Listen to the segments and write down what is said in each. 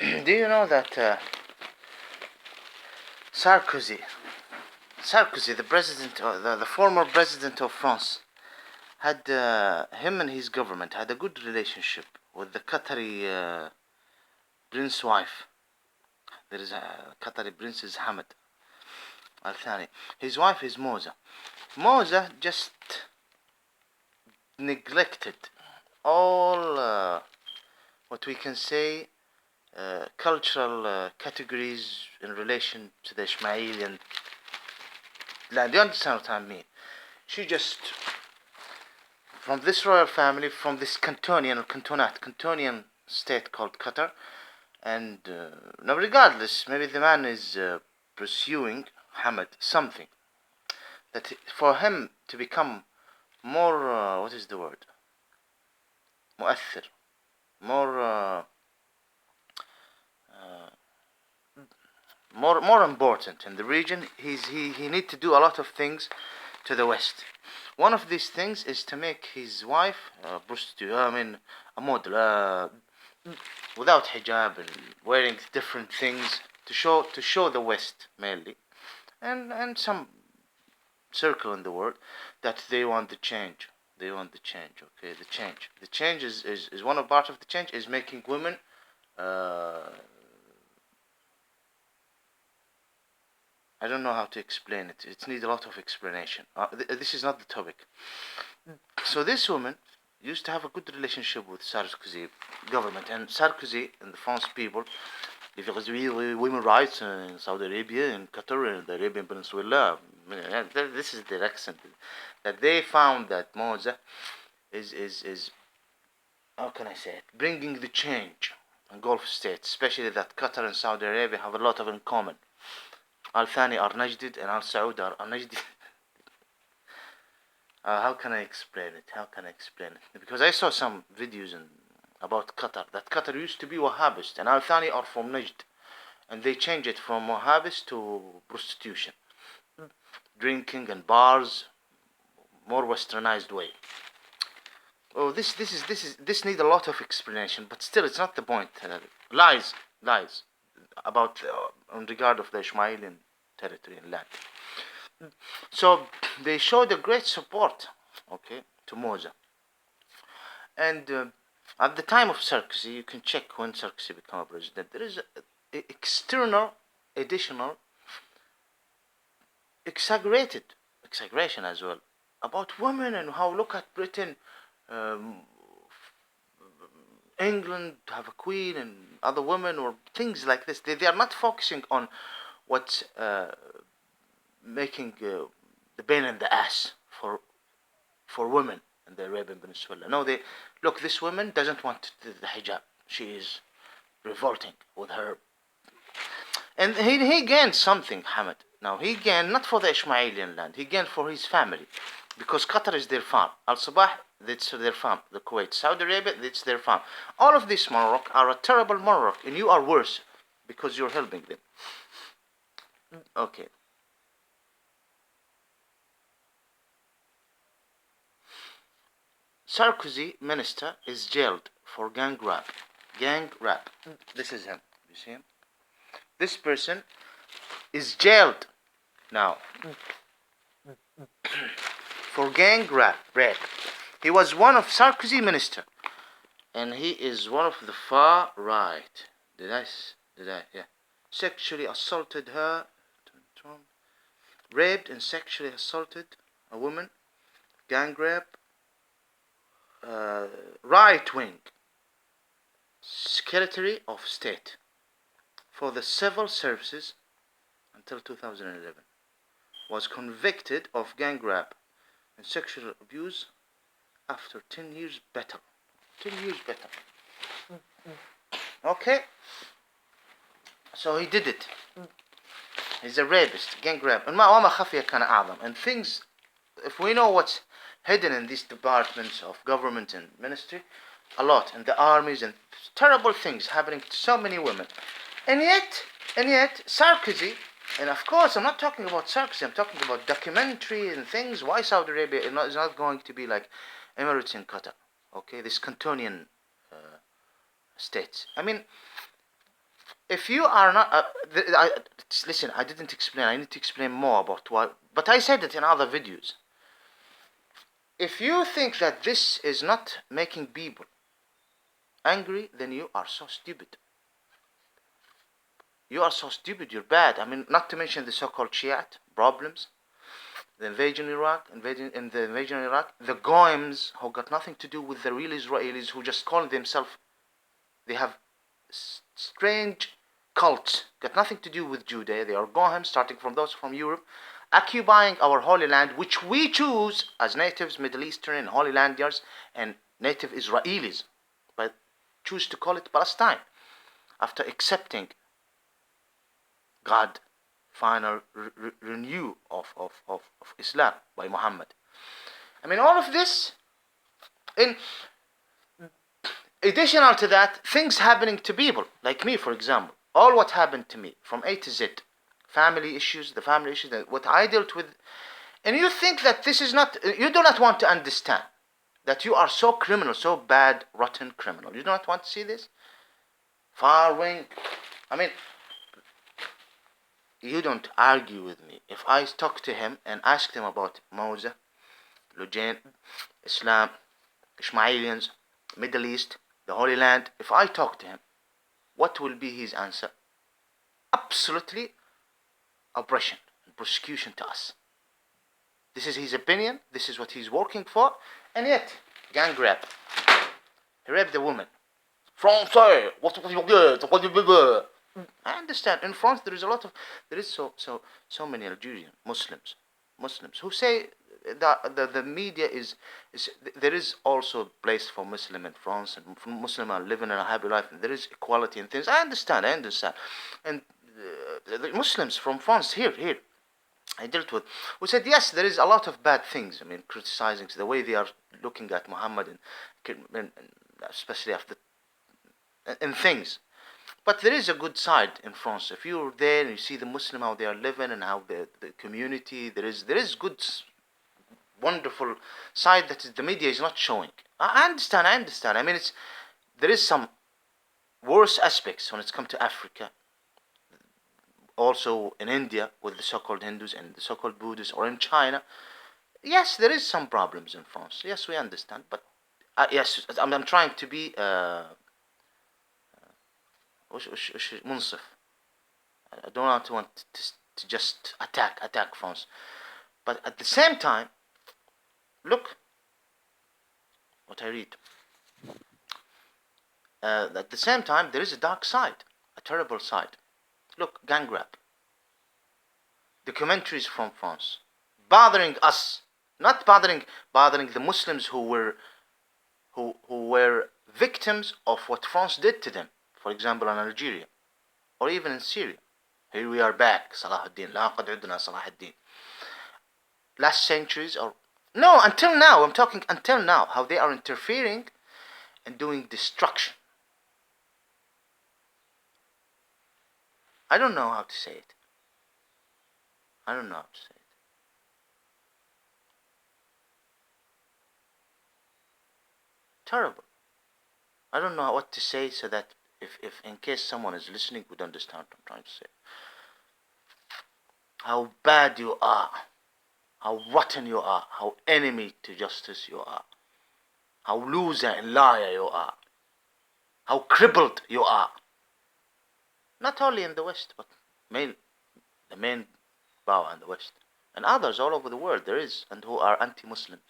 Do you know that Sarkozy, the president, the former president of France, had him and his government had a good relationship with the Qatari prince wife. There is a Qatari princess Hamad Al Thani. His wife is Moza. Moza just neglected all what we can say cultural categories in relation to the Ismailian land. Do you understand what I mean? She just, from this royal family, from this Cantonian state called Qatar, and now regardless, maybe the man is pursuing Hamad something that for him to become more, what is the word? مؤثر, more more important in the region. He need to do a lot of things to the west. One of these things is to make his wife prostitute. I mean, a model without hijab and wearing different things to show the west mainly, and some circle in the world that they want the change. They want the change. Okay, the change. The change is one of part of the change is making women. I don't know how to explain it. It needs a lot of explanation. This is not the topic. So this woman used to have a good relationship with Sarkozy government, and Sarkozy and the French people, because women rights in Saudi Arabia, in Qatar, and the Arabian Peninsula. This is their accent. That they found that Moza is how can I say it? Bringing the change in Gulf states, especially that Qatar and Saudi Arabia have a lot of in common. Al Thani are Najdid and Al Saud are Najdid. How can I explain it? Because I saw some videos about Qatar. That Qatar used to be Wahhabist and Al Thani are from Najd. And they changed it from Wahhabist to prostitution. Drinking and bars, more westernized way. Oh, this needs a lot of explanation, but still it's not the point. Lies about in regard of the Ismailian territory and land. So they showed a great support, okay, to Moza. And at the time of Sarkozy, you can check when Sarkozy became a president, there is a external, additional, exaggeration as well about women and how look at Britain. England to have a queen and other women or things like this. They are not focusing on what's making the pain in the ass for women in the Arabian Peninsula. No, they look. This woman doesn't want the hijab. She is revolting with her, and he gained something, Hamad. Now he gained not for the Ismailian land. He gained for his family, because Qatar is their farm. Al Sabah, that's their farm. The Kuwait, Saudi Arabia, that's their farm. All of these monarchs are a terrible monarch, and you are worse because you're helping them. Okay. Sarkozy minister is jailed for gang rape. This is him. You see him? This person is jailed now for gang rape. He was one of Sarkozy minister, and he is one of the far right. Did I? Yeah. Sexually assaulted her, raped and sexually assaulted a woman, gang rape, right wing, Secretary of State for the Civil Services until 2011, was convicted of gang rape and sexual abuse after 10 years better. 10 years better. Okay? So he did it. He's a rapist, gang rape. And things, if we know what's hidden in these departments of government and ministry, a lot, in the armies, and terrible things happening to so many women. And yet, Sarkozy, and of course I'm not talking about Sarkozy, I'm talking about documentary and things, why Saudi Arabia is not going to be like Emirates and Qatar, okay, this Cantonian states. I mean, if you are not, listen, I didn't explain. I need to explain more about what, but I said it in other videos. If you think that this is not making people angry, then you are so stupid. You are so stupid. You're bad. I mean, not to mention the so-called Shiite problems, the invasion in Iraq, the Goyim who got nothing to do with the real Israelis, who just call themselves, they have strange cults, got nothing to do with Judea. They are Goyim, starting from those from Europe, occupying our Holy Land, which we choose as natives, Middle Eastern and Holy Landians, and native Israelis, but choose to call it Palestine after accepting God final renew of Islam by Muhammad. I mean, all of this, in additional to that, things happening to people, like me, for example. All what happened to me, from A to Z. Family issues, what I dealt with. And you think that this is not, you do not want to understand that you are so criminal, so bad, rotten criminal. You do not want to see this? Far wing. I mean, you don't argue with me. If I talk to him and asked him about Moses, Lujain, Islam, Ishmaelians, Middle East, the Holy Land, if I talk to him, what will be his answer? Absolutely oppression and persecution to us. This is his opinion, this is what he's working for, and yet, gang rape. He raped a woman. Français, what you get? I understand. In France, there is so many Algerian Muslims who say that the media is there is also a place for Muslim in France, and Muslim are living a happy life, and there is equality and things. I understand, and the Muslims from France here I dealt with, who said yes, there is a lot of bad things. I mean, criticizing the way they are looking at Muhammad, and especially after and things. But there is a good side in France. If you're there and you see the Muslim, how they are living and how the community, there is good, wonderful side that the media is not showing. I understand. I mean, there is some worse aspects when it's come to Africa. Also in India with the so-called Hindus and the so-called Buddhists, or in China. Yes, there is some problems in France. Yes, we understand. But yes, I'm trying to be منصف. I don't want to just attack France. But at the same time, look what I read. At the same time, there is a dark side, a terrible side. Look, gang rape. Documentaries from France, bothering us, not bothering the Muslims who were victims of what France did to them. For example, in Algeria, or even in Syria. Here we are back, Salahuddin. لا قد عدنا صلاح الدين. Last centuries, or no, until now. I'm talking until now. How they are interfering and doing destruction. I don't know how to say it. Terrible. I don't know what to say so that if in case someone is listening would understand what I'm trying to say. How bad you are. How rotten you are. How enemy to justice you are. How loser and liar you are. How crippled you are. Not only in the West, but the main power in the West. And others all over the world there is, and who are anti-Muslim.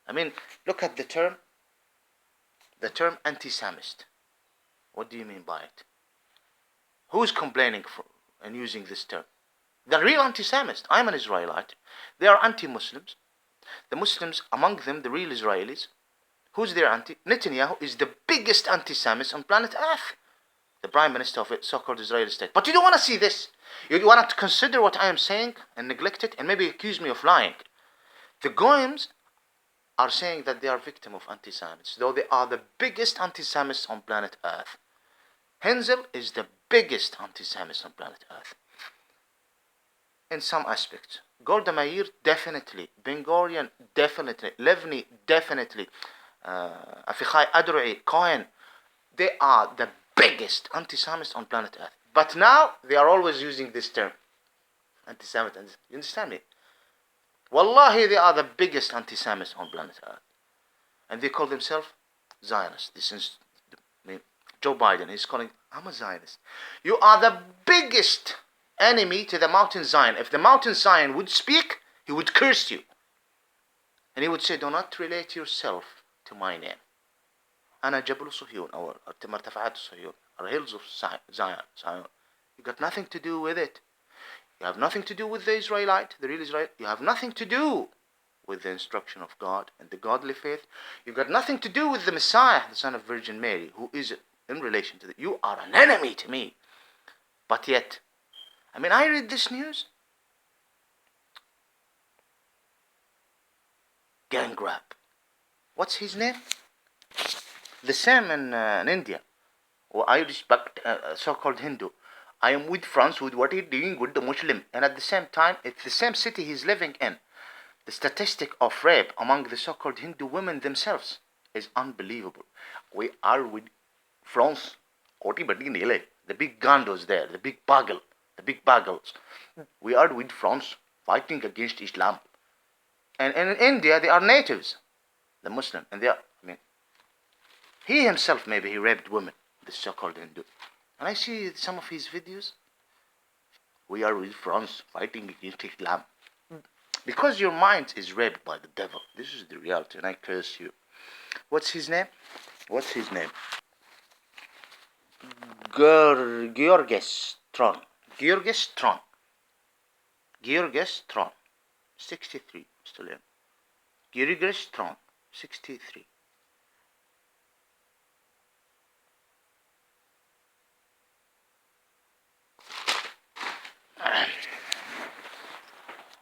I mean, look at the term anti-Semist. What do you mean by it? Who is complaining and using this term? The real anti-Semist. I'm an Israelite. They are anti-Muslims. The Muslims, among them, the real Israelis. Who's their anti? Netanyahu is the biggest anti-Semist on planet Earth. The prime minister of a so-called Israeli state. But you don't want to see this. You want to consider what I am saying and neglect it and maybe accuse me of lying. The Goyims are saying that they are victim of anti-Semites, though they are the biggest anti-Semites on planet Earth. Henzl is the biggest anti-Semist on planet Earth. In some aspects. Golda Meir, definitely. Ben Gurion, definitely. Levni, definitely. Afichai Adroi, Cohen. They are the biggest anti-Semites on planet Earth. But now they are always using this term, anti-Semite. You understand me? Wallahi, they are the biggest anti-Semites on planet Earth. And they call themselves Zionists. This is Joe Biden. He's calling, I'm a Zionist. You are the biggest enemy to the mountain Zion. If the mountain Zion would speak, he would curse you. And he would say, do not relate yourself to my name. أنا جبل صهيون أو مرتفعات صهيون, or hills of Zion. You got nothing to do with it. You have nothing to do with the Israelite, the real Israelite. You have nothing to do with the instruction of God and the godly faith. You've got nothing to do with the Messiah, the Son of Virgin Mary, who is in relation to that. You are an enemy to me. But yet, I read this news. Gang grab. What's his name? The same in India. Well, I respect so-called Hindu. I am with France with what he's doing with the Muslim. And at the same time, it's the same city he's living in. The statistic of rape among the so-called Hindu women themselves is unbelievable. We are with France. The big gandos there, the big bagels. We are with France fighting against Islam. And in India, they are natives, the Muslim. And they are, he himself, maybe he raped women, this so-called Hindu. And I see some of his videos. We are with France fighting against Islam. Because your mind is raped by the devil. This is the reality, and I curse you. What's his name? Georges Tron. 63, still in. Georges Tron, 63.